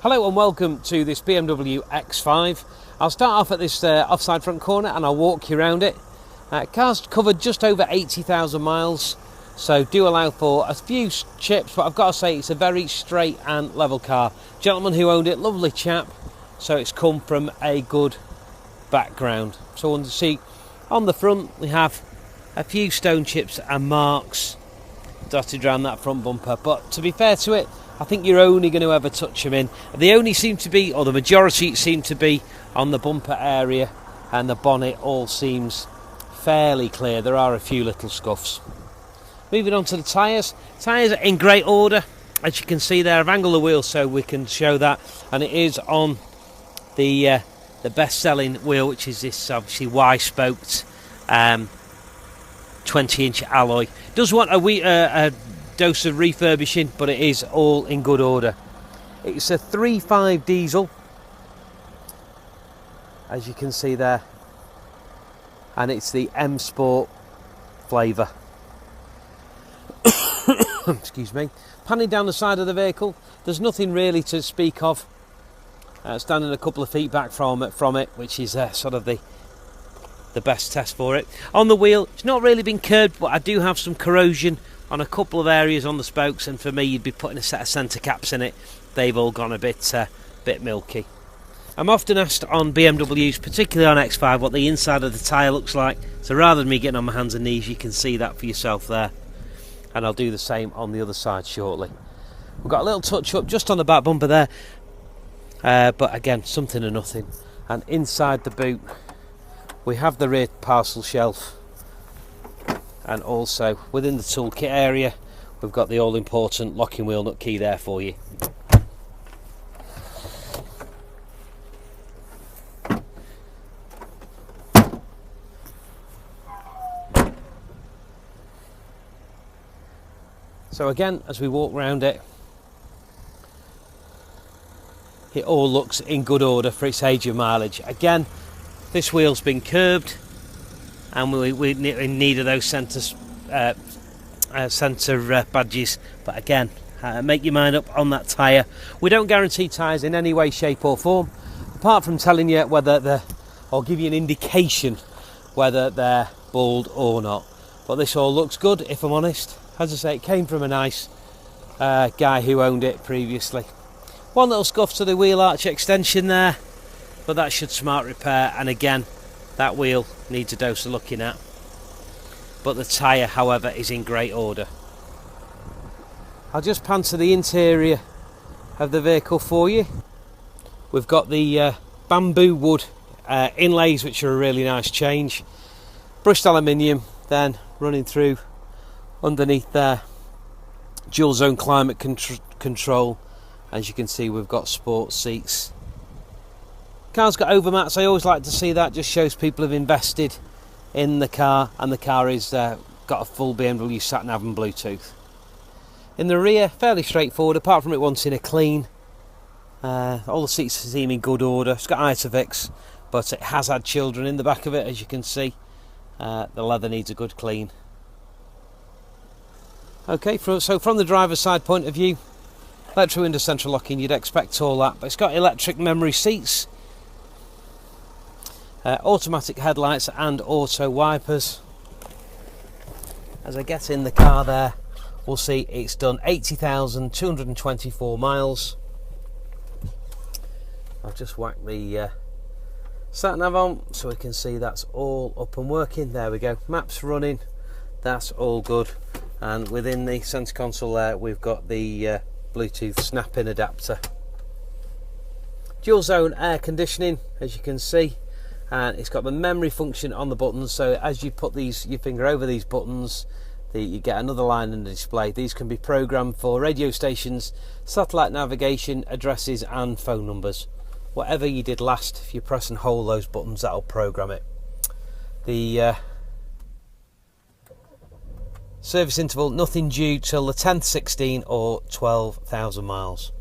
Hello and welcome to this BMW X5. I'll start off at this offside front corner and I'll walk you around it. Car's covered just over 80,000 miles, so do allow for a few chips, but I've got to say it's a very straight and level car. Gentleman who owned it, lovely chap, so it's come from a good background. So on to see on the front we have a few stone chips and marks dotted around that front bumper, but to be fair to it, I think you're only going to ever touch them in. They only seem to be, or the majority seem to be, on the bumper area, and the bonnet all seems fairly clear. There are a few little scuffs. Moving on to the tyres. Tyres are in great order. As you can see there, I've angled the wheel so we can show that, and it is on the best-selling wheel, which is this obviously Y-spoked 20-inch alloy. Does want a dose of refurbishing, but it is all in good order. It's a 3.5 diesel, as you can see there, and it's the M Sport flavour. Excuse me. Panning down the side of the vehicle, there's nothing really to speak of. Standing a couple of feet back from it, which is sort of the best test for it. On the wheel, it's not really been curbed, but I do have some corrosion on a couple of areas on the spokes, and for me you'd be putting a set of centre caps in it. They've all gone a bit milky. I'm often asked on BMWs, particularly on X5, what the inside of the tyre looks like, so rather than me getting on my hands and knees, you can see that for yourself there, and I'll do the same on the other side shortly. We've got a little touch up just on the back bumper there, but again, something or nothing. And inside the boot we have the rear parcel shelf, and also within the toolkit area we've got the all-important locking wheel nut key there for you. So again, as we walk around it, it all looks in good order for its age of mileage. Again, this wheel's been curbed, and we in need of those centre badges, but again, make your mind up on that tyre. We don't guarantee tyres in any way, shape or form, apart from telling you whether or give you an indication whether they're bald or not. But this all looks good, if I'm honest. As I say, it came from a nice guy who owned it previously. One little scuff to the wheel arch extension there, but that should smart repair, and again, that wheel needs a dose of looking at. But the tyre, however, is in great order. I'll just pan to the interior of the vehicle for you. We've got the bamboo wood inlays, which are a really nice change. Brushed aluminium, then running through underneath there. Dual zone climate control. As you can see, we've got sports seats. Car's got overmats. I always like to see that. Just shows people have invested in the car, and the car is got a full BMW sat nav and Bluetooth. In the rear, fairly straightforward, apart from it wanting a clean. All the seats seem in good order. It's got Isofix, but it has had children in the back of it, as you can see. The leather needs a good clean. Okay, so from the driver's side point of view, electric window central locking, you'd expect all that, but it's got electric memory seats, automatic headlights and auto wipers. As I get in the car there, we'll see it's done 80,224 miles. I'll just whack the sat nav on so we can see that's all up and working. There we go, maps running, that's all good. And within the centre console there, we've got the Bluetooth snap-in adapter. Dual zone air conditioning, as you can see, and it's got the memory function on the buttons, so as you put your finger over these buttons, you get another line in the display. These can be programmed for radio stations, satellite navigation, addresses and phone numbers. Whatever you did last, if you press and hold those buttons, that'll program it. The service interval, nothing due till the 10th, 16 or 12,000 miles.